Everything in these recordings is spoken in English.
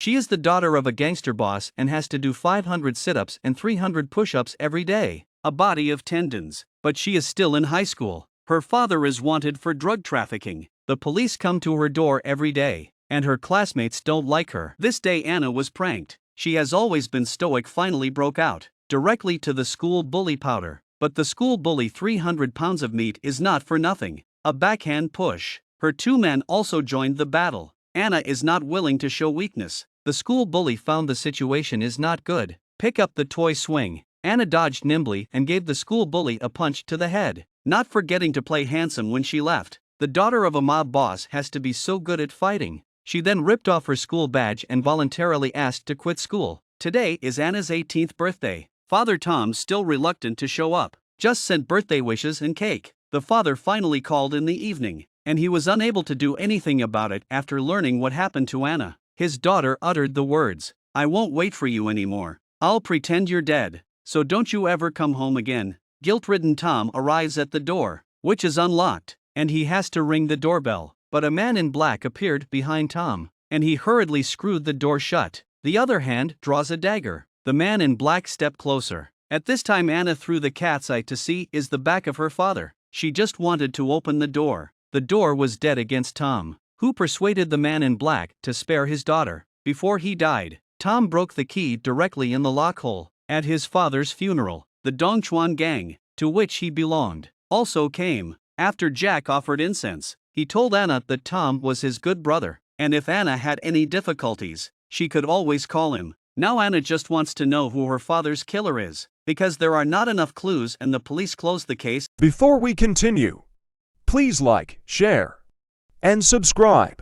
She is the daughter of a gangster boss and has to do 500 sit-ups and 300 push-ups every day. A body of tendons. But she is still in high school. Her father is wanted for drug trafficking. The police come to her door every day, and her classmates don't like her. This day Anna was pranked. She has always been stoic, finally broke out directly to the school bully powder. But the school bully 300 pounds of meat is not for nothing. A backhand push. Her two men also joined the battle. Anna is not willing to show weakness. The school bully found the situation is not good. Pick up the toy swing. Anna dodged nimbly and gave the school bully a punch to the head, not forgetting to play handsome when she left. The daughter of a mob boss has to be so good at fighting. She then ripped off her school badge and voluntarily asked to quit school. Today is Anna's 18th birthday. Father Tom, still reluctant to show up, just sent birthday wishes and cake. The father finally called in the evening, and he was unable to do anything about it after learning what happened to Anna. His daughter uttered the words, "I won't wait for you anymore. I'll pretend you're dead, so don't you ever come home again." Guilt-ridden Tom arrives at the door, which is unlocked, and he has to ring the doorbell. But a man in black appeared behind Tom, and he hurriedly screwed the door shut. The other hand draws a dagger. The man in black stepped closer. At this time Anna threw the cat's eye to see is the back of her father. She just wanted to open the door. The door was dead against Tom, who persuaded the man in black to spare his daughter. Before he died, Tom broke the key directly in the lock hole. At his father's funeral, the Dongchuan gang, to which he belonged, also came. After Jack offered incense, he told Anna that Tom was his good brother, and if Anna had any difficulties, she could always call him. Now Anna just wants to know who her father's killer is, because there are not enough clues and the police closed the case. Before we continue, please like, share, and subscribe.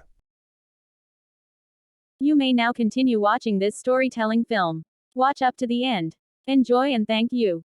You may now continue watching this storytelling film. Watch up to the end. Enjoy and thank you.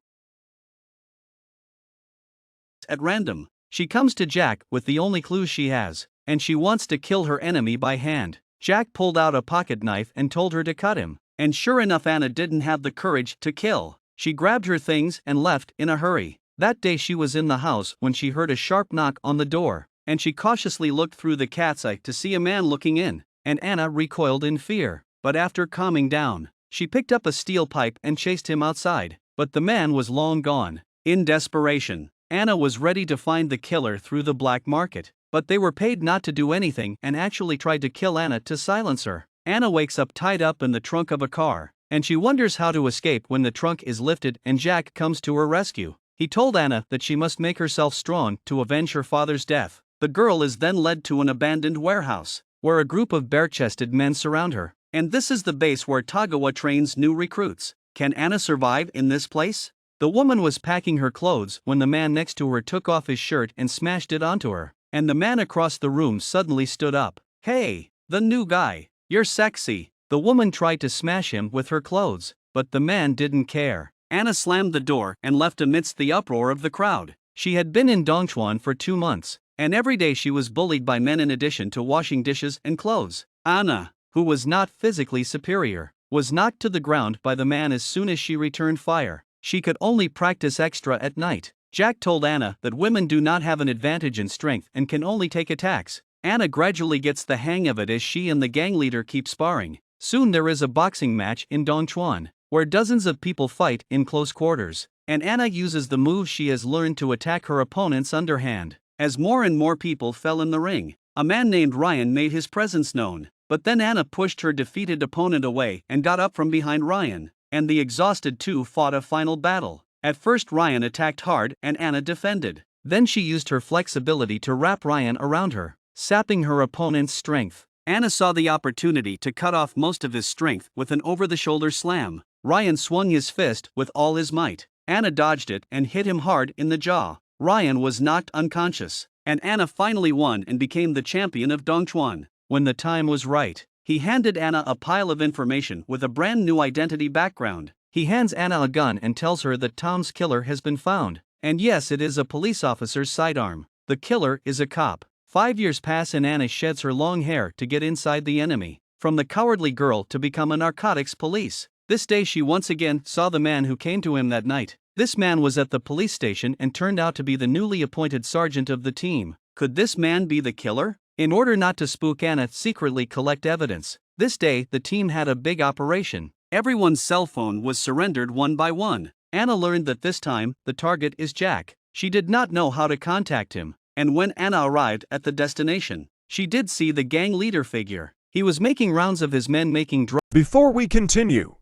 At random, she comes to Jack with the only clues she has, and she wants to kill her enemy by hand. Jack pulled out a pocket knife and told her to cut him. And sure enough, Anna didn't have the courage to kill. She grabbed her things and left in a hurry. That day she was in the house when she heard a sharp knock on the door, and she cautiously looked through the cat's eye to see a man looking in, and Anna recoiled in fear. But after calming down, she picked up a steel pipe and chased him outside, but the man was long gone. In desperation, Anna was ready to find the killer through the black market, but they were paid not to do anything and actually tried to kill Anna to silence her. Anna wakes up tied up in the trunk of a car, and she wonders how to escape when the trunk is lifted and Jack comes to her rescue. He told Anna that she must make herself strong to avenge her father's death. The girl is then led to an abandoned warehouse, where a group of bare-chested men surround her, and this is the base where Tagawa trains new recruits. Can Anna survive in this place? The woman was packing her clothes when the man next to her took off his shirt and smashed it onto her, and the man across the room suddenly stood up. "Hey, the new guy. You're sexy." The woman tried to smash him with her clothes, but the man didn't care. Anna slammed the door and left amidst the uproar of the crowd. She had been in Dongchuan for 2 months, and every day she was bullied by men in addition to washing dishes and clothes. Anna, who was not physically superior, was knocked to the ground by the man as soon as she returned fire. She could only practice extra at night. Jack told Anna that women do not have an advantage in strength and can only take attacks. Anna gradually gets the hang of it as she and the gang leader keep sparring. Soon there is a boxing match in Dongchuan, where dozens of people fight in close quarters, and Anna uses the moves she has learned to attack her opponents underhand. As more and more people fell in the ring, a man named Ryan made his presence known, but then Anna pushed her defeated opponent away and got up from behind Ryan, and the exhausted two fought a final battle. At first Ryan attacked hard and Anna defended. Then she used her flexibility to wrap Ryan around her, sapping her opponent's strength. Anna saw the opportunity to cut off most of his strength with an over-the-shoulder slam. Ryan swung his fist with all his might. Anna dodged it and hit him hard in the jaw. Ryan was knocked unconscious, and Anna finally won and became the champion of Dongchuan. When the time was right, he handed Anna a pile of information with a brand new identity background. He hands Anna a gun and tells her that Tom's killer has been found. And yes, it is a police officer's sidearm. The killer is a cop. 5 years pass and Anna sheds her long hair to get inside the enemy. From the cowardly girl to become a narcotics police. This day she once again saw the man who came to him that night. This man was at the police station and turned out to be the newly appointed sergeant of the team. Could this man be the killer? In order not to spook Anna, secretly collect evidence. This day, the team had a big operation. Everyone's cell phone was surrendered one by one. Anna learned that this time, the target is Jack. She did not know how to contact him, and when Anna arrived at the destination, she did see the gang leader figure. He was making rounds of his men making drugs. Before we continue,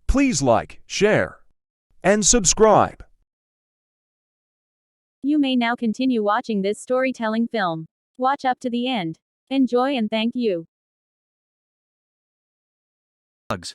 please like, share, and subscribe. You may now continue watching this storytelling film. Watch up to the end. Enjoy and thank you.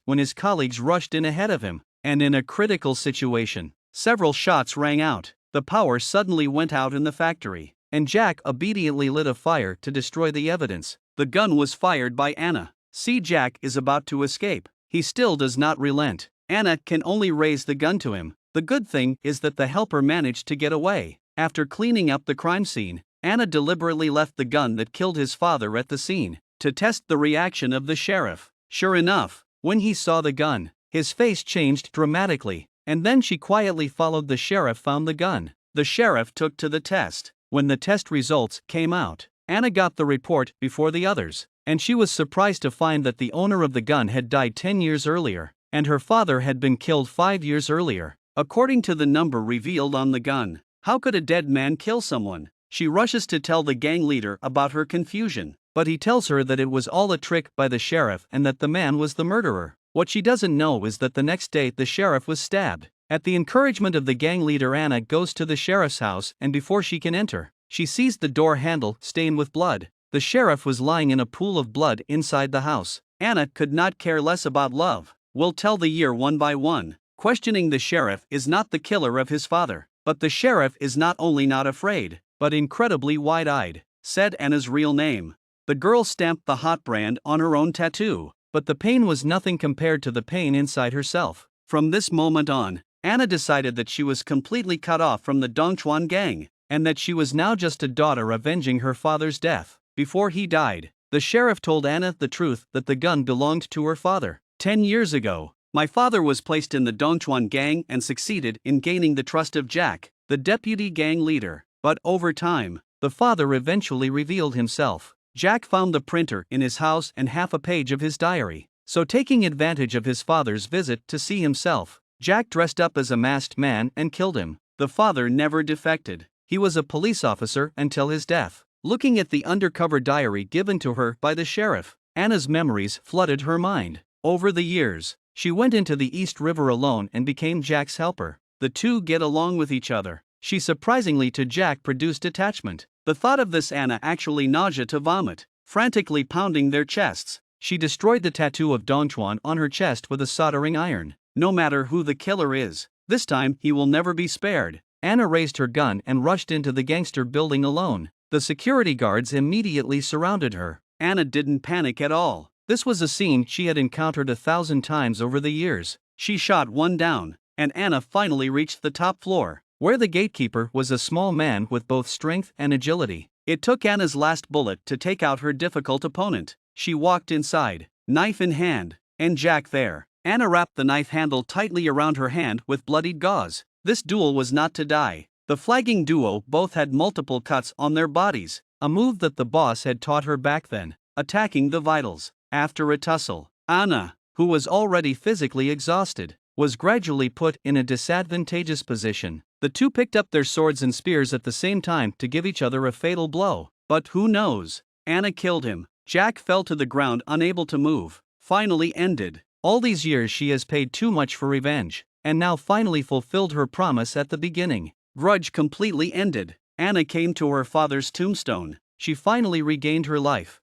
When his colleagues rushed in ahead of him, and in a critical situation, several shots rang out. The power suddenly went out in the factory, and Jack obediently lit a fire to destroy the evidence. The gun was fired by Anna. See, Jack is about to escape. He still does not relent. Anna can only raise the gun to him. The good thing is that the helper managed to get away. After cleaning up the crime scene, Anna deliberately left the gun that killed his father at the scene to test the reaction of the sheriff. Sure enough, when he saw the gun, his face changed dramatically, and then she quietly followed the sheriff found the gun. The sheriff took to the test. When the test results came out, Anna got the report before the others, and she was surprised to find that the owner of the gun had died 10 years earlier, and her father had been killed 5 years earlier. According to the number revealed on the gun, how could a dead man kill someone? She rushes to tell the gang leader about her confusion, but he tells her that it was all a trick by the sheriff and that the man was the murderer. What she doesn't know is that the next day the sheriff was stabbed. At the encouragement of the gang leader, Anna goes to the sheriff's house, and before she can enter, she sees the door handle stained with blood. The sheriff was lying in a pool of blood inside the house. Anna could not care less about love. We'll tell the year one by one. Questioning the sheriff is not the killer of his father, but the sheriff is not only not afraid, but incredibly wide-eyed. Said Anna's real name. The girl stamped the hot brand on her own tattoo, but the pain was nothing compared to the pain inside herself. From this moment on, Anna decided that she was completely cut off from the Dongchuan gang, and that she was now just a daughter avenging her father's death. Before he died, the sheriff told Anna the truth that the gun belonged to her father. 10 years ago, my father was placed in the Dongchuan gang and succeeded in gaining the trust of Jack, the deputy gang leader. But over time, the father eventually revealed himself. Jack found the printer in his house and half a page of his diary. So, taking advantage of his father's visit to see himself, Jack dressed up as a masked man and killed him. The father never defected. He was a police officer until his death. Looking at the undercover diary given to her by the sheriff, Anna's memories flooded her mind. Over the years, she went into the East River alone and became Jack's helper. The two get along with each other. She surprisingly to Jack produced attachment. The thought of this Anna actually nausea to vomit. Frantically pounding their chests, she destroyed the tattoo of Dongchuan on her chest with a soldering iron. No matter who the killer is, this time he will never be spared. Anna raised her gun and rushed into the Gangster building alone. The security guards immediately surrounded her. Anna didn't panic at all. This was a scene she had encountered 1,000 times over the years. She shot one down, and Anna finally reached the top floor, where the gatekeeper was a small man with both strength and agility. It took Anna's last bullet to take out her difficult opponent. She walked inside, knife in hand, and Jack there. Anna wrapped the knife handle tightly around her hand with bloodied gauze. This duel was not to die. The flagging duo both had multiple cuts on their bodies, a move that the boss had taught her back then, attacking the vitals. After a tussle, Anna, who was already physically exhausted, was gradually put in a disadvantageous position. The two picked up their swords and spears at the same time to give each other a fatal blow. But who knows? Anna killed him. Jack fell to the ground unable to move. Finally ended. All these years she has paid too much for revenge, and now finally fulfilled her promise at the beginning. Grudge completely ended. Anna came to her father's tombstone. She finally regained her life.